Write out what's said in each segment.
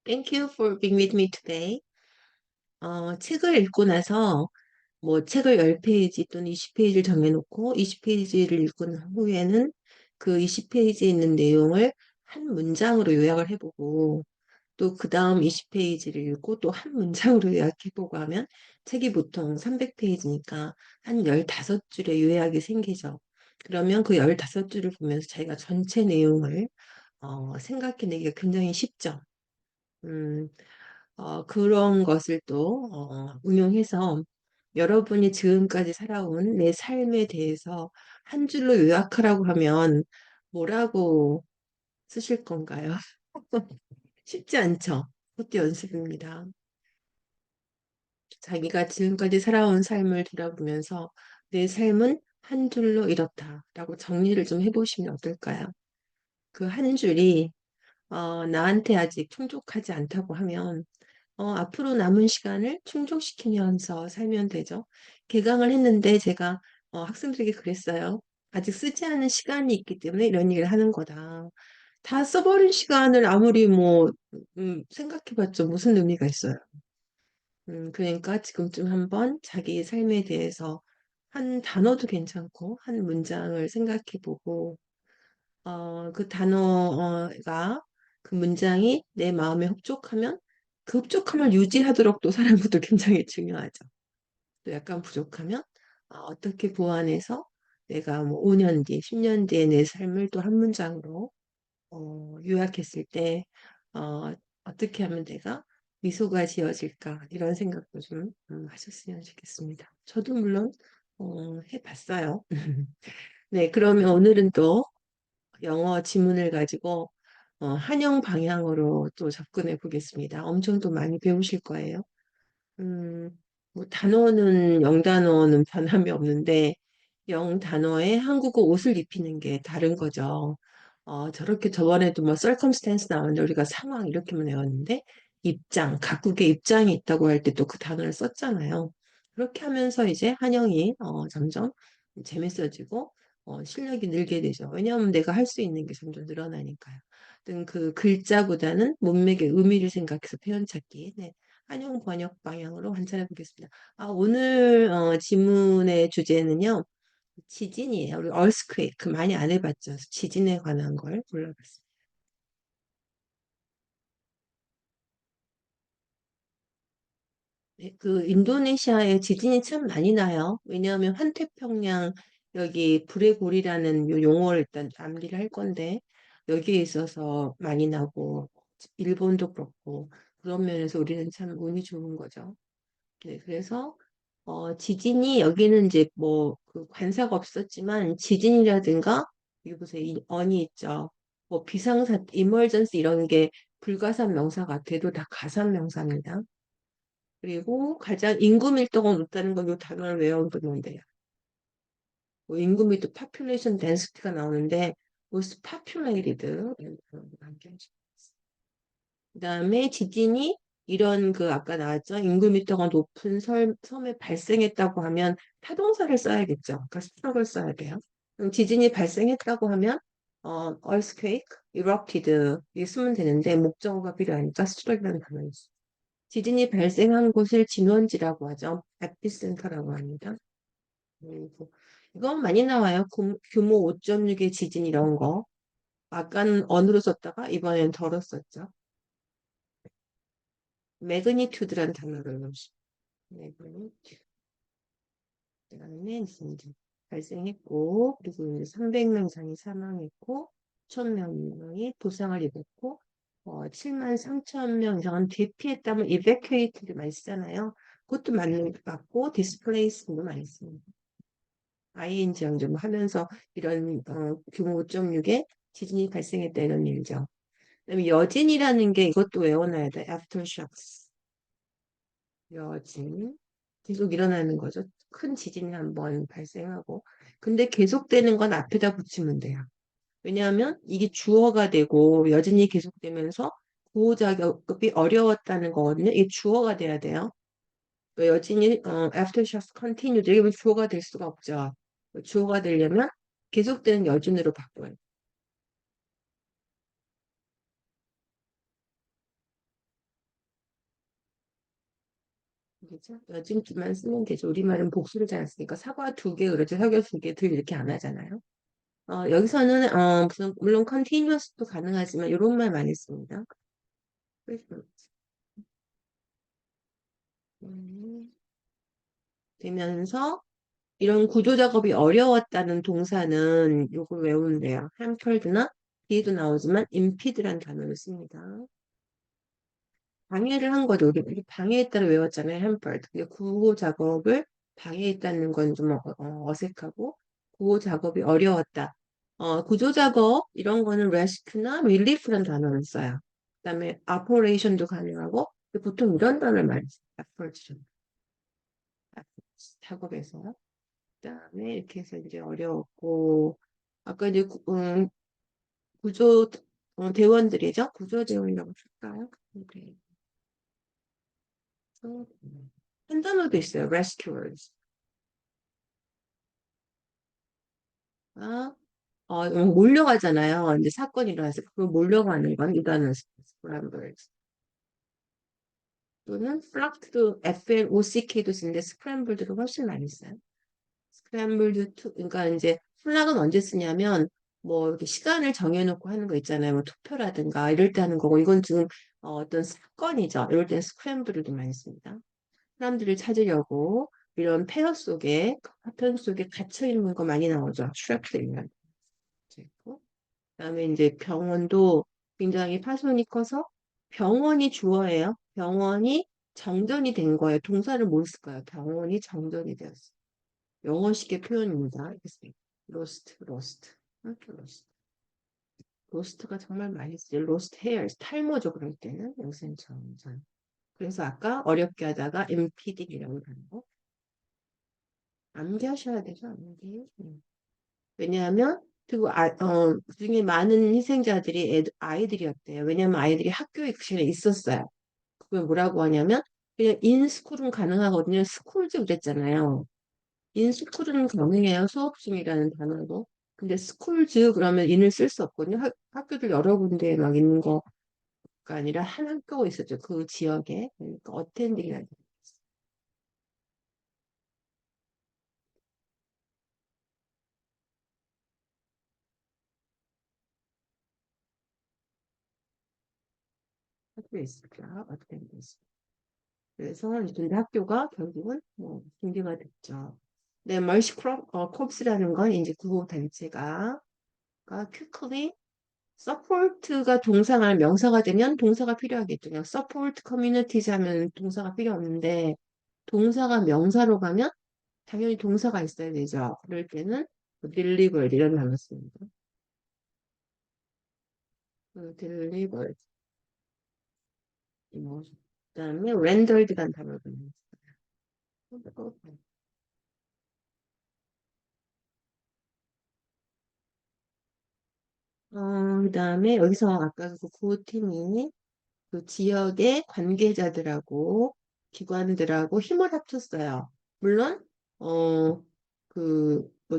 Thank you for being with me today. 책을 읽고 나서 뭐 책을 10페이지 또는 20페이지를 정해놓고 20페이지를 읽고 난 후에는 그 20페이지에 있는 내용을 한 문장으로 요약을 해보고 또 그 다음 20페이지를 읽고 또 한 문장으로 요약해보고 하면 책이 보통 300페이지니까 한 15줄의 요약이 생기죠. 그러면 그 15줄을 보면서 자기가 전체 내용을 생각해내기가 굉장히 쉽죠. 음, 그런 것을 또 응용해서 여러분이 지금까지 살아온 내 삶에 대해서 한 줄로 요약하라고 하면 뭐라고 쓰실 건가요? 쉽지 않죠? 그것도 연습입니다. 자기가 지금까지 살아온 삶을 돌아보면서 내 삶은 한 줄로 이렇다라고 정리를 좀 해보시면 어떨까요? 그 한 줄이 나한테 아직 충족하지 않다고 하면 앞으로 남은 시간을 충족시키면서 살면 되죠. 개강을 했는데 제가 학생들에게 그랬어요. 아직 쓰지 않은 시간이 있기 때문에 이런 얘기를 하는 거다. 다 써버린 시간을 아무리 뭐 생각해봤자 무슨 의미가 있어요. 그러니까 지금쯤 한번 자기 삶에 대해서 한 단어도 괜찮고 한 문장을 생각해보고 그 단어가 그 문장이 내 마음에 흡족하면 그 흡족함을 유지하도록 또 사는 것도 굉장히 중요하죠. 또 약간 부족하면 어떻게 보완해서 내가 뭐 5년 뒤, 10년 뒤에 내 삶을 또 한 문장으로 요약했을 때 어떻게 하면 내가 미소가 지어질까 이런 생각도 좀 하셨으면 좋겠습니다. 저도 물론 해봤어요. 네, 그러면 오늘은 또 영어 지문을 가지고 한영 방향으로 또 접근해 보겠습니다. 엄청 또 많이 배우실 거예요. 음, 뭐 단어는 영단어는 변함이 없는데 영단어에 한국어 옷을 입히는 게 다른 거죠. 저렇게 저번에도 뭐 circumstance 나왔는데 우리가 상황 이렇게만 외웠는데 입장, 각국의 입장이 있다고 할 때 또 그 단어를 썼잖아요. 그렇게 하면서 이제 한영이 점점 재밌어지고 실력이 늘게 되죠. 왜냐하면 내가 할 수 있는 게 점점 늘어나니까요. 어떤 그 글자보다는 문맥의 의미를 생각해서 표현 찾기. 네. 한영 번역 방향으로 관찰해 보겠습니다. 오늘 지문의 주제는요. 지진이에요. 우리 earthquake 많이 안 해봤죠. 지진에 관한 걸 골라봤습니다. 네, 그 인도네시아에 지진이 참 많이 나요. 왜냐하면 환태평양 여기 불레고리라는 요 용어를 일단 암기를 할 건데 여기에 있어서 많이 나고 일본도 그렇고 그런 면에서 우리는 참 운이 좋은 거죠. 네, 그래서 지진이 여기는 이제 뭐그 관사가 없었지만 지진이라든가 여기 보세요. 이 언이 있죠. 뭐 비상사, 이멀전스 이런 게 불가산 명사가 돼도 다 가산 명사입니다. 그리고 가장 인구 밀도가 높다는 건 이 단어를 외워보면 돼요. 뭐 인구 밀도 population density가 나오는데 most populated 그다음에 지진이 이런 그 아까 나왔죠. 인구 밀도가 높은 섬에 발생했다고 하면 타동사를 써야겠죠. 그러니까 수학을 써야 돼요. 그럼 지진이 발생했다고 하면 earthquake, erupted 이게 쓰면 되는데 목적어가 필요하니까 struck이라는 단어가 있어요. 지진이 발생한 곳을 진원지라고 하죠. 에피센터라고 합니다. 그리고 이건 많이 나와요. 규모 5.6의 지진 이런 거. 아까는 언으로 썼다가 이번엔 덜어 썼죠. 매그니튜드란 단어를 넣으시고 매그니튜드 그다음에 이제 발생했고 그리고 300명 이상이 사망했고 1,000명이 부상을 입었고 7만 3천 명 이상은 대피했다면 evacuate를 많이 쓰잖아요. 그것도 맞고 displace도 많이 씁니다. ing 좀 하면서 이런 규모 5.6의 지진이 발생했다 이런 일이죠. 그다음에 여진이라는 게 이것도 외워놔야 돼. aftershocks. 여진. 계속 일어나는 거죠. 큰 지진이 한번 발생하고. 근데 계속되는 건 앞에다 붙이면 돼요. 왜냐하면 이게 주어가 되고 여진이 계속되면서 구호작업이 어려웠다는 거거든요. 이게 주어가 돼야 돼요. 여진이 aftershocks continued 이게 주어가 될 수가 없죠. 주어가 되려면 계속되는 여진으로 바꿔요. '요. 그죠? 여진주만 쓰면 되죠. 우리말은 복수를 잘 안 쓰니까 사과 두 개, 그렇죠. 사과 두 개, 들 이렇게 안 하잖아요. 여기서는 무슨 물론 continuous도 가능하지만 이런 말 많이 씁니다. 그래서, 음, 되면서 이런 구조 작업이 어려웠다는 동사는 요걸 외우는데요. hampered나 뒤에도 나오지만 impede란 단어를 씁니다. 방해를 한 거죠. 우리 방해했다를 외웠잖아요. hampered. 근데 구호 작업을 방해했다는 건 좀 어색하고 구호 작업이 어려웠다. 구조 작업 이런 거는 rescue나 relief라는 단어를 써요. 그다음에 operation도 가능하고 근데 보통 이런 단어를 많이 써요. operation 작업에서. 그다음에 이렇게 해서 이제 어려웠고 아까 이제 구조 대원들이죠. 구조 대원이라고 쓸까요? 네. 한 단어도 있어요. rescuers. 아, 몰려가잖아요. 이제 사건이 일어나서 그걸 몰려가는 건 이 단어 scramblers. 또는 flocked, FLOCK도 쓰는데 scrambled도 훨씬 많이 써요. scrambled to, 그러니까 이제 플락은 언제 쓰냐면 뭐 이렇게 시간을 정해놓고 하는 거 있잖아요. 뭐 투표라든가 이럴 때 하는 거고 이건 지금 어떤 사건이죠. 이럴 때 scrambled도 많이 씁니다. 사람들을 찾으려고 이런 폐허 속에 파편 속에 갇혀 있는 거 많이 나오죠. 트랩들이면. 그다음에 이제 병원도 굉장히 파손이 커서 병원이 주어예요. 병원이 정전이 된 거예요. 동사를 뭘 쓸까요? 병원이 정전이 되었어요. 영어식의 표현입니다. 이렇게 써요. lost, lost, lost. lost가 정말 많이 쓰죠. lost hairs, 탈모죠. 그럴 때는 여기서는 정전. 그래서 아까 어렵게 하다가 impeding이라고 하는 거. 암기하셔야 되죠, 암기. 왜냐하면 그중에 많은 희생자들이 아이들이었대요. 왜냐하면 아이들이 학교에 그 시간에 있었어요. 그걸 뭐라고 하냐면 그냥 인스쿨은 가능하거든요. 스쿨즈 그랬잖아요. 인스쿨은 가능해요. 수업 중이라는 단어도. 근데 스쿨즈 그러면 인을 쓸 수 없거든요. 학교들 여러 군데에 막 있는 거가 아니라 한 학교가 있었죠. 그 지역에. 그러니까 어텐딩이라는 학교에 있었죠. 어텐딩. 그래서 이제 학교가 결국은 뭐 붕괴가 됐죠. 네, 멀시 콥스라는 건 이제 구호 단체가 quickly support가 동사가 명사가 되면 동사가 필요하겠죠. 그냥 support communities 하면 동사가 필요 없는데 동사가 명사로 가면 당연히 동사가 있어야 되죠. 그럴 때는 delivered 이런 단어 씁니다. delivered. 뭐, 그다음에 rendered라는 단어를 씁니다. 그다음에 여기서 아까 그 구호팀이 그 지역의 관계자들하고 기관들하고 힘을 합쳤어요. 물론 뭐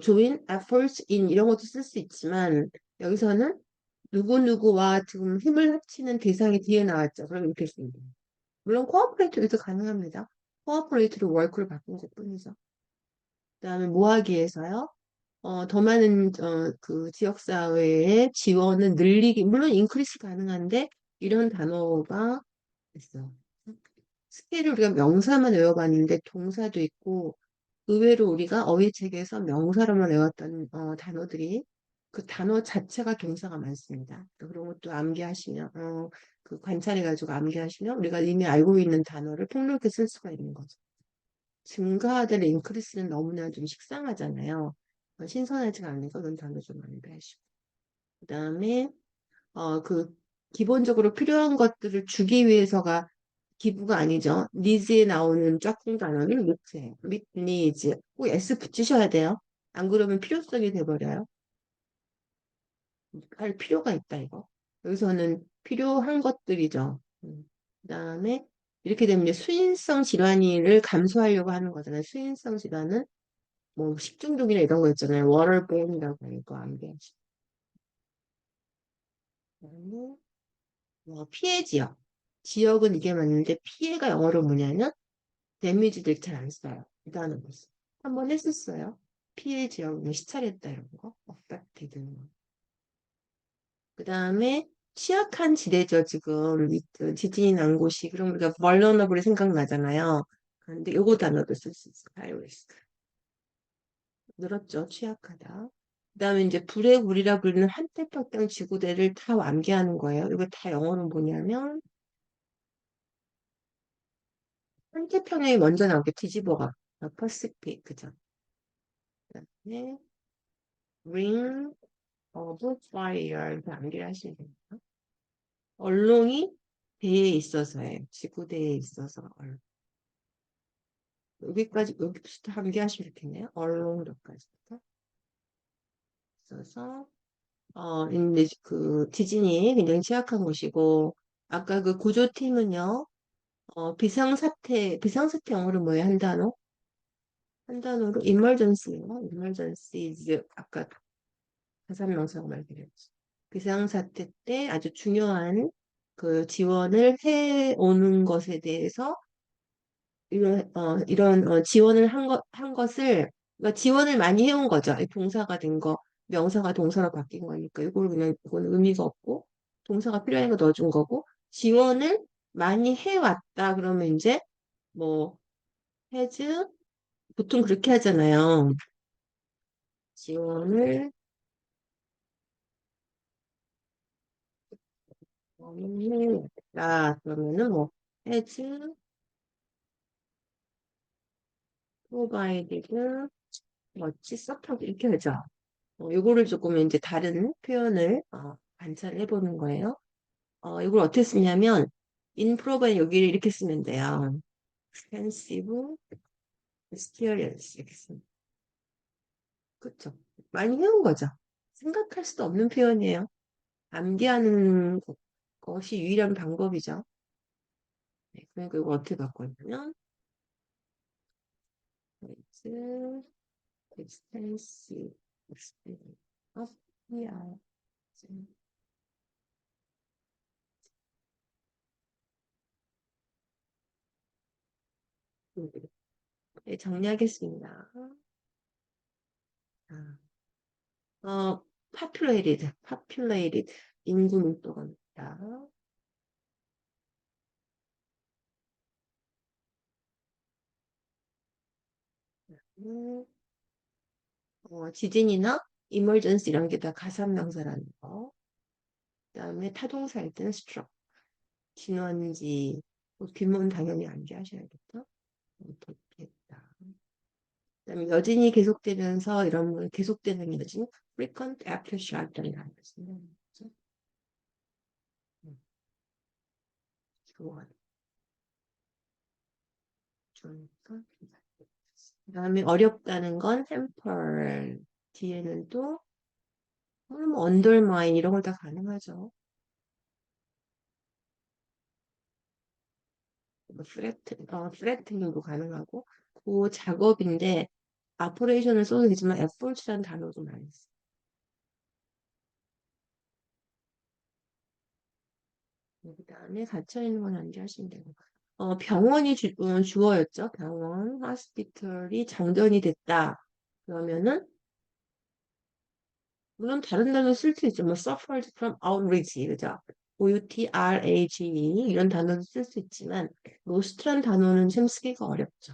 join efforts in 이런 것도 쓸 수 있지만 여기서는 누구누구와 지금 힘을 합치는 대상이 뒤에 나왔죠. 그럼 이렇게 씁니다. 물론 cooperate도 가능합니다. cooperate로 work를 바꾼 것뿐이죠. 그다음에 모하기에서요. 더 많은 그 지역사회의 지원을 늘리기, 물론 인크리스 가능한데 이런 단어가 있어. 스케일을 우리가 명사만 외워봤는데 동사도 있고 의외로 우리가 어휘책에서 명사로만 외웠던 단어들이 그 단어 자체가 동사가 많습니다. 그런 것도 암기하시면 그 관찰해가지고 암기하시면 우리가 이미 알고 있는 단어를 폭넓게 쓸 수가 있는 거죠. 증가될 인크리스는 너무나 좀 식상하잖아요. 신선하지가 않으니까 그런 단어 좀 많이 배우시고. 그다음에 그 기본적으로 필요한 것들을 주기 위해서가 기부가 아니죠. 니즈에 나오는 짝꿍 단어는 밑에, 밑 니즈. 꼭 S 붙이셔야 돼요. 안 그러면 필요성이 돼버려요. 할 필요가 있다, 이거. 여기서는 필요한 것들이죠. 그다음에 이렇게 되면 이제 수인성 질환을 감소하려고 하는 거잖아요. 수인성 질환은 뭐 식중독이나 이런 거 있잖아요. 워터본이라고 하니까 안 돼. 그다음에 피해 지역. 지역은 이게 맞는데 피해가 영어로 뭐냐면 데미지들 잘 안 써요. 이 단어를 써. 한번 했었어요. 피해 지역을 시찰했다 이런 거. affected. 그 다음에 취약한 지대죠, 지금. 그 지진이 난 곳이. 그럼 우리가 vulnerable이 생각나잖아요. 근데 요거 단어도 쓸 수 있어요. high risk. 늘었죠, 취약하다. 그 다음에 이제 불의 우리라 부르는 한태평양 지구대를 다 완기하는 거예요. 이거 다 영어로 뭐냐면 한태평양이 먼저 나오게 뒤집어가. 퍼시픽, 그죠? 그다음에 ring of fire 이렇게 암기를 하시면 됩니다. 얼롱이 대에 있어서예요. 지구대에 있어서. 여기부터 암기하시면 되겠네요. 얼롱도까지부터 있어서 근데 그 지진이 굉장히 취약한 곳이고 아까 그 구조팀은요. 비상사태 영어로 뭐예요? 한 단어? 한 단어로 emergency예요. emergencies 아까 가산명사가 말드렸지. 비상사태 때 아주 중요한 그 지원을 해 오는 것에 대해서 이런 지원을 한 것을 그러니까 지원을 많이 해온 거죠. 이 동사가 된 거, 명사가 동사로 바뀐 거니까 이걸 그냥 이건 의미가 없고 동사가 필요한 거 넣어준 거고 지원을 많이 해왔다 그러면 이제 뭐 has 보통 그렇게 하잖아요. 지원을 많이 해왔다 그러면은 뭐 has provided 뭐지 support 이렇게 하죠. 요거를 조금 이제 다른 표현을 관찰해 보는 거예요. 이걸 어떻게 쓰냐면 improve는 여기를 이렇게 쓰면 돼요. expensive experience 이렇게 쓰면 그쵸? 많이 해온 거죠. 생각할 수도 없는 표현이에요. 암기하는 것이 유일한 방법이죠. 네, 그러니까 이거 어떻게 바꾸냐면 it's expensive experience of PR. 네, 정리하겠습니다. populated, 인구 밀도가 높다. 음, 지진이나 emergency 이런 게 다 가산명사라는 거. 그다음에 타동사일 때는 struck, 진원지, 뒷문 당연히 암기하셔야겠죠. 됐다. 그다음에 여진이 계속되면서 이런 건 계속되는 여진, frequent aftershoc이라는 단어 쓰는 거죠. 좋아, 좋으니까. 그다음에 어렵다는 건 hamper, 뒤에는 또 뭐 언더마인 이런 걸 다 가능하죠. 뭐 threatening도 가능하고 그 작업인데 아퍼레이션을 써도 되지만 effort라는 단어도 많이 써요. 그다음에 갇혀있는 건 암기하시면 되고 병원이 주어였죠. 병원, hospital이 정전이 됐다. 그러면은 물론 다른 단어 쓸 수 있죠. 뭐 suffered from outrage, 그죠? outrage 이런 단어도 쓸 수 있지만 lost란 단어는 참 쓰기가 어렵죠.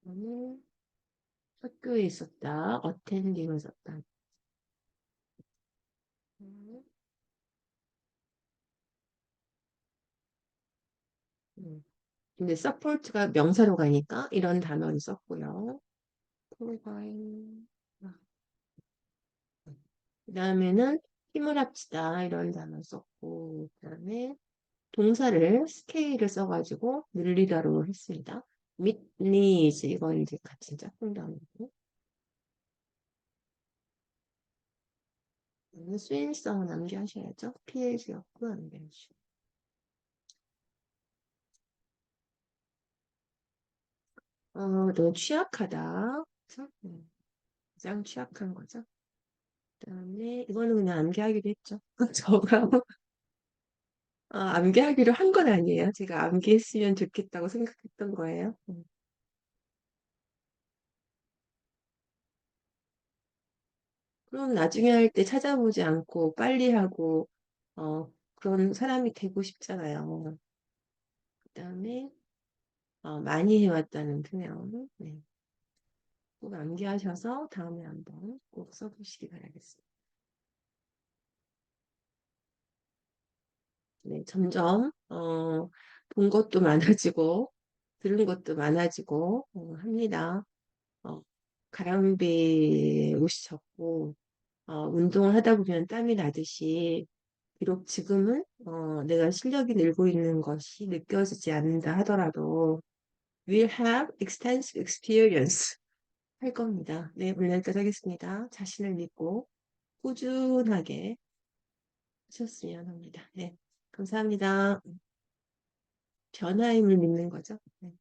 그러면 학교에 있었다. attending을 썼다. 음, 근데 support가 명사로 가니까 이런 단어를 썼고요. provide. 그 다음에는 힘을 합치다 이런 단어 썼고 그 다음에 동사를 스케일을 써가지고 늘리다로 했습니다. meet needs 이건 이제 같은 짝꿍 단어고 수행성은 암기하셔야죠. PLG였고 암기하시고 너무 취약하다. 그래서 가장 취약한 거죠. 그다음에 이거는 그냥 암기하기로 했죠. 저가 암기하기로 한 건 아니에요. 제가 암기했으면 좋겠다고 생각했던 거예요. 그럼 나중에 할 때 찾아보지 않고 빨리 하고, 그런 사람이 되고 싶잖아요. 그다음에, 많이 해왔다는 표현. 네. 꼭 암기하셔서 다음에 한번 꼭 써보시기 바라겠습니다. 네, 점점, 본 것도 많아지고, 들은 것도 많아지고, 합니다. 어, 가랑비에 옷이 젖고, 운동을 하다 보면 땀이 나듯이, 비록 지금은, 내가 실력이 늘고 있는 것이 느껴지지 않는다 하더라도, will have extensive experience 할 겁니다. 네, 오늘 여기까지 하겠습니다. 자신을 믿고 꾸준하게 하셨으면 합니다. 네, 감사합니다. 변화임을 믿는 거죠. 네.